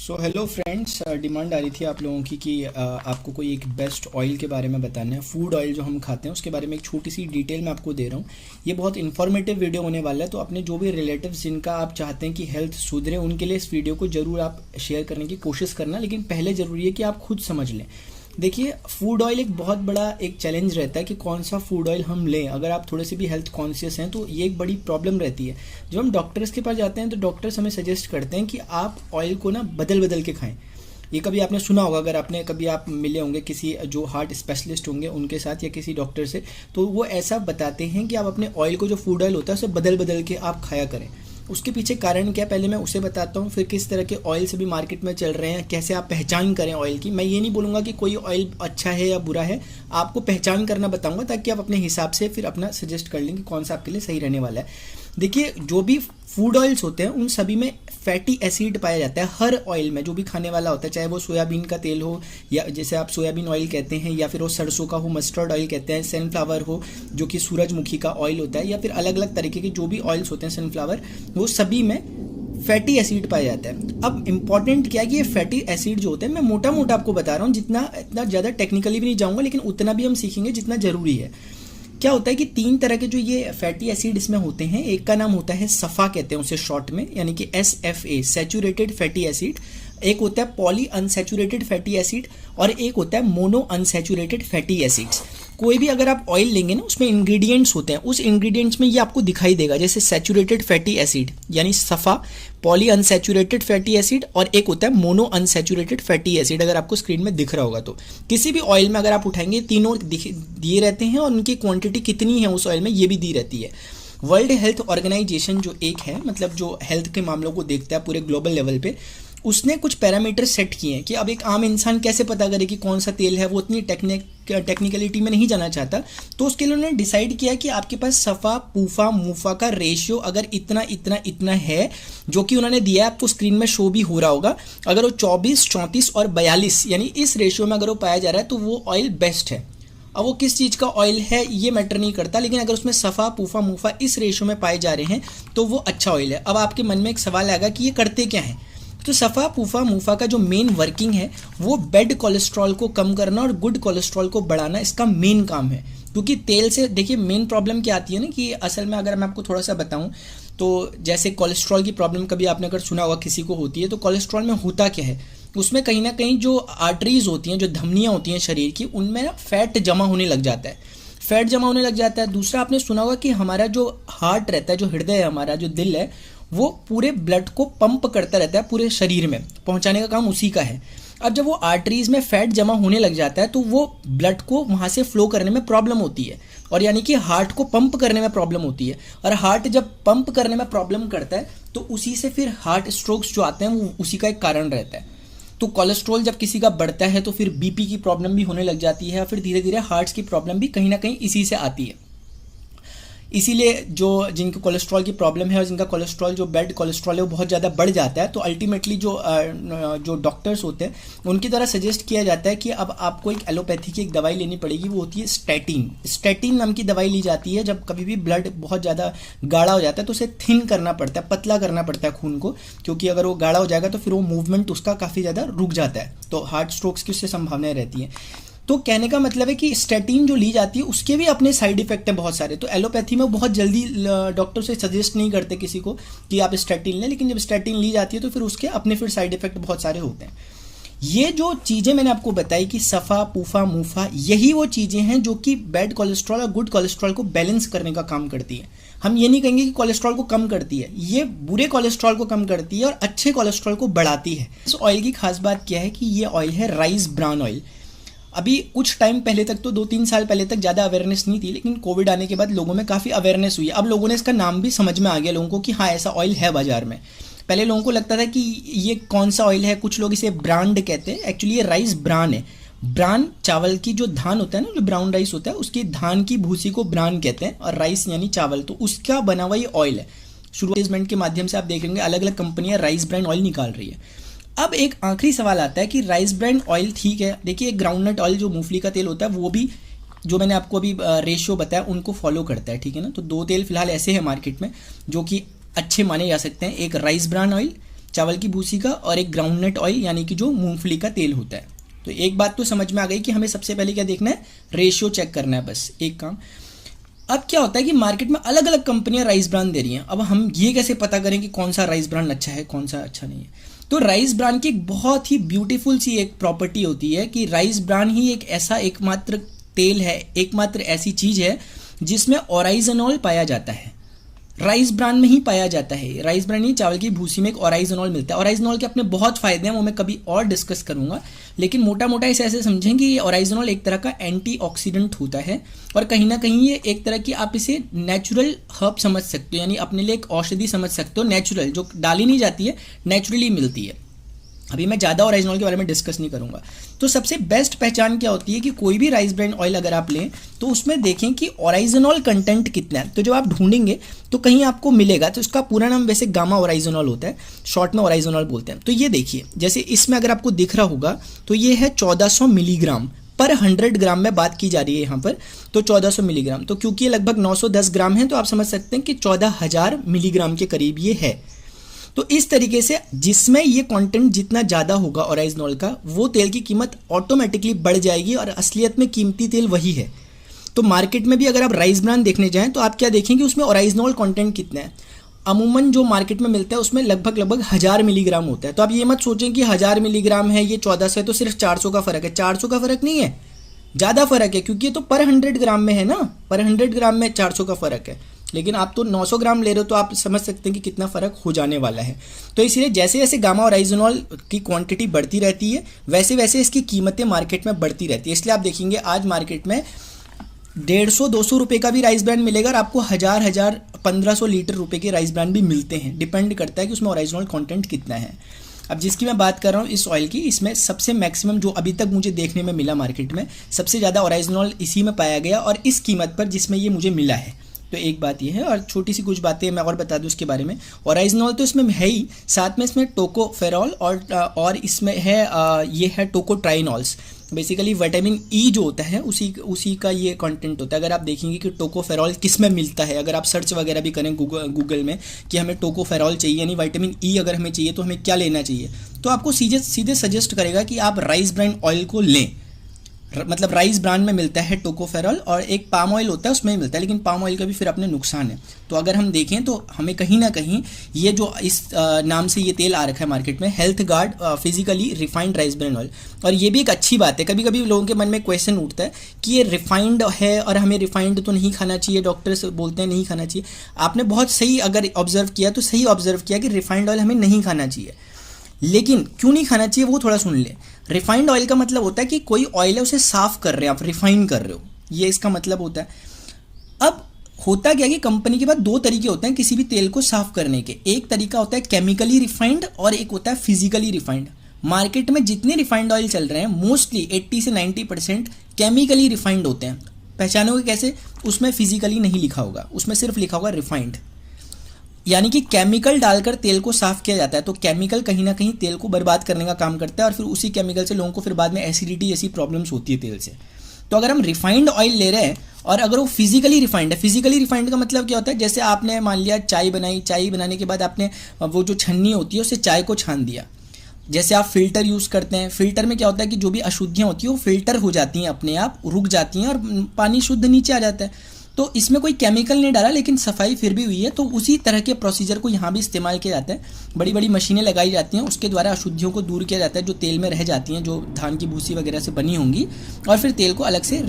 So hello friends, demand आ रही थी आप लोगों की कि आपको कोई एक बेस्ट ऑयल के बारे में बताना है। फूड ऑयल जो हम खाते हैं उसके बारे में एक छोटी सी डिटेल मैं आपको दे रहा हूँ। ये बहुत इन्फॉर्मेटिव वीडियो होने वाला है, तो अपने जो भी रिलेटिव्स जिनका आप चाहते हैं कि हेल्थ सुधरे उनके लिए इस वीडियो को ज़रूर आप शेयर करने की कोशिश करना। लेकिन पहले ज़रूरी है कि आप खुद समझ लें। देखिए, फूड ऑयल एक बहुत बड़ा एक चैलेंज रहता है कि कौन सा फूड ऑयल हम लें। अगर आप थोड़े से भी हेल्थ कॉन्शियस हैं तो ये एक बड़ी प्रॉब्लम रहती है। जब हम डॉक्टर्स के पास जाते हैं तो डॉक्टर्स हमें सजेस्ट करते हैं कि आप ऑयल को ना बदल बदल के खाएं। ये कभी आपने सुना होगा, अगर आपने कभी आप मिले होंगे किसी जो हार्ट स्पेशलिस्ट होंगे उनके साथ या किसी डॉक्टर से, तो वो ऐसा बताते हैं कि आप अपने ऑयल को, जो फूड ऑयल होता है, उसे बदल बदल के आप खाया करें। उसके पीछे कारण क्या, पहले मैं उसे बताता हूँ, फिर किस तरह के ऑयल से भी मार्केट में चल रहे हैं, कैसे आप पहचान करें ऑयल की। मैं ये नहीं बोलूँगा कि कोई ऑयल अच्छा है या बुरा है, आपको पहचान करना बताऊँगा ताकि आप अपने हिसाब से फिर अपना सजेस्ट कर लें कि कौन सा आपके लिए सही रहने वाला है। देखिए, जो भी फूड ऑयल्स होते हैं उन सभी में फैटी एसिड पाया जाता है। हर ऑयल में जो भी खाने वाला होता है, चाहे वो सोयाबीन का तेल हो या जैसे आप सोयाबीन ऑयल कहते हैं, या फिर वो सरसों का हो, मस्टर्ड ऑयल कहते हैं, सनफ्लावर हो जो कि सूरजमुखी का ऑयल होता है, या फिर अलग अलग तरीके के जो भी ऑयल्स होते हैं सनफ्लावर, वो सभी में फैटी एसिड पाया जाता है। अब इंपॉर्टेंट क्या है कि ये फैटी एसिड जो होते हैं, मैं मोटा मोटा आपको बता रहा हूँ, जितना इतना ज़्यादा टेक्निकली भी नहीं जाऊँगा, लेकिन उतना भी हम सीखेंगे जितना ज़रूरी है। क्या होता है कि 3 तरह के जो ये फैटी एसिड इसमें होते हैं। एक का नाम होता है सफ़ा, कहते हैं उसे शॉर्ट में, यानी कि SFA, सैचुरेटेड फैटी एसिड। एक होता है पॉली अनसैचुरेटेड फैटी एसिड, और एक होता है मोनो अनसैचुरेटेड फैटी एसिड्स। कोई भी अगर आप ऑयल लेंगे ना, उसमें इंग्रेडिएंट्स होते हैं, उस इंग्रेडिएंट्स में ये आपको दिखाई देगा, जैसे सैचुरेटेड फैटी एसिड यानी सफ़ा, पॉली अनसैचुरेटेड फैटी एसिड, और एक होता है मोनो अनसैचुरेटेड फैटी एसिड। अगर आपको स्क्रीन में दिख रहा होगा तो किसी भी ऑयल में अगर आप उठाएंगे, तीनों दिए रहते हैं, और उनकी क्वांटिटी कितनी है उस ऑयल में ये भी दी रहती है। वर्ल्ड हेल्थ ऑर्गेनाइजेशन जो एक है, मतलब जो हेल्थ के मामलों को देखता है पूरे ग्लोबल लेवल पे, उसने कुछ पैरामीटर सेट किए हैं कि अब एक आम इंसान कैसे पता करे कि कौन सा तेल है। वो उतनी टेक्निकलिटी में नहीं जाना चाहता, तो उसके लिए उन्होंने डिसाइड किया कि आपके पास सफ़ा, पूफा, मुफा का रेशियो अगर इतना इतना इतना है, जो कि उन्होंने दिया है, आपको स्क्रीन में शो भी हो रहा होगा। अगर वो 24, 34 और 42 यानी इस रेशियो में अगर वो पाया जा रहा है तो वो ऑयल बेस्ट है। अब वो किस चीज़ का ऑयल है ये मैटर नहीं करता, लेकिन अगर उसमें सफ़ा, पूफा, मुफा इस रेशियो में पाए जा रहे हैं तो वो अच्छा ऑयल है। अब आपके मन में एक सवाल आएगा कि ये करते क्या है। तो सफ़ा, पूफा, मुफा का जो मेन वर्किंग है वो बैड कोलेस्ट्रॉल को कम करना और गुड कोलेस्ट्रॉल को बढ़ाना, इसका मेन काम है। क्योंकि तेल से देखिए मेन प्रॉब्लम क्या आती है ना, कि असल में अगर मैं आपको थोड़ा सा बताऊं तो जैसे कोलेस्ट्रॉल की प्रॉब्लम कभी आपने अगर सुना होगा किसी को होती है, तो कोलेस्ट्रॉल में होता क्या है, उसमें कहीं ना कहीं जो आर्टरीज होती हैं, जो धमनियाँ होती हैं शरीर की, उनमें ना फैट जमा होने लग जाता है। फैट जमा होने लग जाता है। दूसरा, आपने सुना होगा कि हमारा जो हार्ट रहता है, जो हृदय है, हमारा जो दिल है, वो पूरे ब्लड को पंप करता रहता है, पूरे शरीर में पहुंचाने का काम उसी का है। अब जब वो आर्टरीज में फैट जमा होने लग जाता है तो वो ब्लड को वहां से फ्लो करने में प्रॉब्लम होती है, और यानी कि हार्ट को पंप करने में प्रॉब्लम होती है। और हार्ट जब पंप करने में प्रॉब्लम करता है तो उसी से फिर हार्ट स्ट्रोक्स जो आते हैं वो उसी का एक कारण रहता है। तो कोलेस्ट्रॉल जब किसी का बढ़ता है तो फिर बीपी की प्रॉब्लम भी होने लग जाती है, फिर धीरे धीरे हार्ट्स की प्रॉब्लम भी कहीं ना कहीं इसी से आती है। इसीलिए जो जिनको कोलेस्ट्रॉल की प्रॉब्लम है और जिनका कोलेस्ट्रॉल, जो बैड कोलेस्ट्रॉल है, वो बहुत ज़्यादा बढ़ जाता है, तो अल्टीमेटली जो डॉक्टर्स होते हैं उनकी तरह सजेस्ट किया जाता है कि अब आपको एक एलोपैथी की एक दवाई लेनी पड़ेगी। वो होती है स्टैटिन। स्टैटिन नाम की दवाई ली जाती है जब कभी भी ब्लड बहुत ज़्यादा गाढ़ा हो जाता है, तो उसे थिन करना पड़ता है, पतला करना पड़ता है खून को, क्योंकि अगर वो गाढ़ा हो जाएगा तो फिर वो मूवमेंट उसका काफ़ी ज़्यादा रुक जाता है, तो हार्ट स्ट्रोक्स की उससे संभावनाएं रहती हैं। तो कहने का मतलब है कि स्टैटिन जो ली जाती है उसके भी अपने साइड इफेक्ट हैं बहुत सारे। तो एलोपैथी में बहुत जल्दी डॉक्टर से सजेस्ट नहीं करते किसी को कि आप स्टैटिन लें, लेकिन जब स्टैटिन ली जाती है तो फिर उसके अपने फिर साइड इफेक्ट बहुत सारे होते हैं। ये जो चीज़ें मैंने आपको बताई कि सफ़ा, पूफा, मुफा, यही वो चीज़ें हैं जो कि बैड कोलेस्ट्रॉल और गुड कोलेस्ट्रॉल को बैलेंस करने का काम करती है। हम ये नहीं कहेंगे कि कोलेस्ट्रॉल को कम करती है, ये बुरे कोलेस्ट्रॉल को कम करती है और अच्छे कोलेस्ट्रॉल को बढ़ाती है। इस ऑयल की खास बात क्या है कि ये ऑयल है राइस ब्रान ऑयल। अभी कुछ टाइम पहले तक तो 2-3 साल पहले तक ज़्यादा अवेयरनेस नहीं थी, लेकिन कोविड आने के बाद लोगों में काफ़ी अवेयरनेस हुई है। अब लोगों ने इसका नाम भी समझ में आ गया लोगों को कि हाँ, ऐसा ऑयल है बाजार में। पहले लोगों को लगता था कि ये कौन सा ऑयल है, कुछ लोग इसे ब्रांड कहते हैं, एक्चुअली ये राइस ब्रान है। ब्रान चावल की जो धान होता है ना, जो ब्राउन राइस होता है, उसकी धान की भूसी को ब्रान कहते हैं, और राइस यानी चावल, तो उसका बना हुआ ये ऑयल है। शुरुआत के माध्यम से आप देखेंगे अलग अलग कंपनियां राइस ब्रांड ऑयल निकाल रही है। अब एक आखिरी सवाल आता है कि राइस ब्रांड ऑयल ठीक है, देखिए ग्राउंडनट ऑयल जो मूंगफली का तेल होता है वो भी, जो मैंने आपको अभी रेशियो बताया, उनको फॉलो करता है, ठीक है ना। तो 2 तेल फिलहाल ऐसे हैं मार्केट में जो कि अच्छे माने जा सकते हैं। एक राइस ब्रान ऑयल, चावल की भूसी का, और एक ग्राउंडनट ऑयल यानी कि जो मूंगफली का तेल होता है। तो एक बात तो समझ में आ गई कि हमें सबसे पहले क्या देखना है, रेशियो चेक करना है, बस एक काम। अब क्या होता है कि मार्केट में अलग अलग कंपनियां राइस ब्रांड दे रही हैं। अब हम ये कैसे पता करें कि कौन सा राइस ब्रांड अच्छा है, कौन सा अच्छा नहीं है? तो राइस ब्रांड की एक बहुत ही ब्यूटीफुल सी एक प्रॉपर्टी होती है कि राइस ब्रांड ही एक ऐसा एकमात्र तेल है, एकमात्र ऐसी चीज है जिसमें ओराइजनॉल पाया जाता है। राइस ब्रांड में ही पाया जाता है। राइस ब्रांड ही, चावल की भूसी में एक ओराइजनॉल मिलता है। ओराइजनॉल के अपने बहुत फायदे हैं, वो मैं कभी और डिस्कस करूंगा, लेकिन मोटा मोटा इसे ऐसे समझें कि ये ओराइजनॉल एक तरह का एंटीऑक्सीडेंट होता है, और कहीं ना कहीं ये एक तरह की, आप इसे नेचुरल हर्ब समझ सकते हो, यानी अपने लिए एक औषधि समझ सकते हो, नेचुरल, जो डाली नहीं जाती है, नेचुरली मिलती है। अभी मैं ज़्यादा ओरिजिनल के बारे में डिस्कस नहीं करूंगा। तो सबसे बेस्ट पहचान क्या होती है कि कोई भी राइस ब्रांड ऑयल अगर आप लें तो उसमें देखें कि ओरिजिनॉल कंटेंट कितना है। तो जब आप ढूंढेंगे तो कहीं आपको मिलेगा, तो इसका पूरा नाम वैसे गामा ओरिजिनॉल होता है, शॉर्ट में ओरिजिनॉल बोलते हैं। तो ये देखिए, जैसे इसमें अगर आपको दिख रहा होगा तो ये है 1400 मिलीग्राम पर 100 ग्राम में बात की जा रही है यहाँ पर, तो 1400 मिलीग्राम। तो क्योंकि ये लगभग 910 ग्राम है तो आप समझ सकते हैं कि 14,000 मिलीग्राम के करीब ये है। तो इस तरीके से जिसमें ये कंटेंट जितना ज़्यादा होगा ओरिजिनॉल का, वो तेल की कीमत ऑटोमेटिकली बढ़ जाएगी, और असलियत में कीमती तेल वही है। तो मार्केट में भी अगर आप राइस ब्रांड देखने जाएं तो आप क्या देखेंगे, उसमें ओरिजिनॉल कंटेंट कितना है। अमूमन जो मार्केट में मिलता है उसमें लगभग 1000 मिलीग्राम होता है। तो आप ये मत सोचें कि 1000 मिलीग्राम है, ये 1400 है, तो सिर्फ 400 का फर्क है। 400 का फर्क नहीं है, ज़्यादा फर्क है, क्योंकि ये तो पर 100 ग्राम में है ना, पर 100 ग्राम में 400 का फर्क है। लेकिन आप तो 900 ग्राम ले रहे हो, तो आप समझ सकते हैं कि कितना फर्क हो जाने वाला है। तो इसलिए जैसे जैसे गामा ओरिजिनॉल की क्वांटिटी बढ़ती रहती है, वैसे वैसे इसकी कीमतें मार्केट में बढ़ती रहती है। इसलिए आप देखेंगे आज मार्केट में 150-200 रुपये का भी राइस ब्रांड मिलेगा, और आपको 1000 1500 लीटर रुपए के राइस ब्रांड भी मिलते हैं। डिपेंड करता है कि उसमें ओरिजिनल कंटेंट कितना है। अब जिसकी मैं बात कर रहा हूँ इस ऑयल की, इसमें सबसे मैक्सिमम जो अभी तक मुझे देखने में मिला मार्केट में, सबसे ज़्यादा ओरिजिनॉल इसी में पाया गया, और इस कीमत पर जिसमें ये मुझे मिला है। तो एक बात ये है, और छोटी सी कुछ बातें मैं और बता दूं उसके बारे में। ओरिजिनॉल तो इसमें है ही, साथ में इसमें टोकोफेरॉल और इसमें है ये है टोकोट्राइनॉल्स। बेसिकली विटामिन ई जो होता है उसी का ये कंटेंट होता है। अगर आप देखेंगे कि टोकोफेरॉल किस में मिलता है, अगर आप सर्च वगैरह भी करें गूगल में कि हमें टोकोफेरॉल चाहिए, यानी विटामिन ई अगर हमें चाहिए तो हमें क्या लेना चाहिए, तो आपको सीधे सजेस्ट करेगा कि आप राइस ब्रांड ऑयल को लें। मतलब राइस ब्रांड में मिलता है टोकोफेरॉल, और एक पाम ऑयल होता है उसमें ही मिलता है, लेकिन पाम ऑयल का भी फिर अपने नुकसान है। तो अगर हम देखें तो हमें कहीं ना कहीं ये जो इस नाम से ये तेल आ रखा है मार्केट में, health guard physically refined rice brand oil, और ये भी एक अच्छी बात है। कभी कभी लोगों के मन में क्वेश्चन उठता है कि ये रिफाइंड है और हमें रिफाइंड तो नहीं खाना चाहिए, डॉक्टर्स बोलते हैं नहीं खाना चाहिए। आपने बहुत सही अगर ऑब्जर्व किया तो सही ऑब्जर्व किया कि रिफाइंड ऑयल हमें नहीं खाना चाहिए, लेकिन क्यों नहीं खाना चाहिए वो थोड़ा सुन ले। रिफाइंड ऑयल का मतलब होता है कि कोई ऑयल है उसे साफ कर रहे हैं आप, रिफाइन कर रहे हो, ये इसका मतलब होता है। अब होता क्या है कि कंपनी के पास दो तरीके होते हैं किसी भी तेल को साफ करने के। एक तरीका होता है केमिकली रिफाइंड, और एक होता है फिजिकली रिफाइंड। मार्केट में जितने रिफाइंड ऑयल चल रहे हैं मोस्टली 80 से 90% केमिकली रिफाइंड होते हैं। पहचानोगे कैसे? उसमें फिजिकली नहीं लिखा होगा, उसमें सिर्फ लिखा होगा रिफाइंड, यानी कि केमिकल डालकर तेल को साफ किया जाता है। तो केमिकल कहीं ना कहीं तेल को बर्बाद करने का काम करता है, और फिर उसी केमिकल से लोगों को फिर बाद में एसिडिटी जैसी प्रॉब्लम्स होती है तेल से। तो अगर हम रिफाइंड ऑयल ले रहे हैं और अगर वो फिजिकली रिफाइंड है, फिजिकली रिफाइंड का मतलब क्या होता है, जैसे आपने मान लिया चाय बनाई, चाय बनाने के बाद आपने वो जो छन्नी होती है उससे चाय को छान दिया। जैसे आप फिल्टर यूज़ करते हैं, फिल्टर में क्या होता है कि जो भी अशुद्धियाँ होती हैं वो फिल्टर हो जाती हैं, अपने आप रुक जाती हैं और पानी शुद्ध नीचे आ जाता है। तो इसमें कोई केमिकल नहीं डाला, लेकिन सफाई फिर भी हुई है। तो उसी तरह के प्रोसीजर को यहाँ भी इस्तेमाल किया जाता है। बड़ी बड़ी मशीनें लगाई जाती हैं, उसके द्वारा अशुद्धियों को दूर किया जाता है जो तेल में रह जाती हैं, जो धान की भूसी वगैरह से बनी होंगी, और फिर तेल को अलग से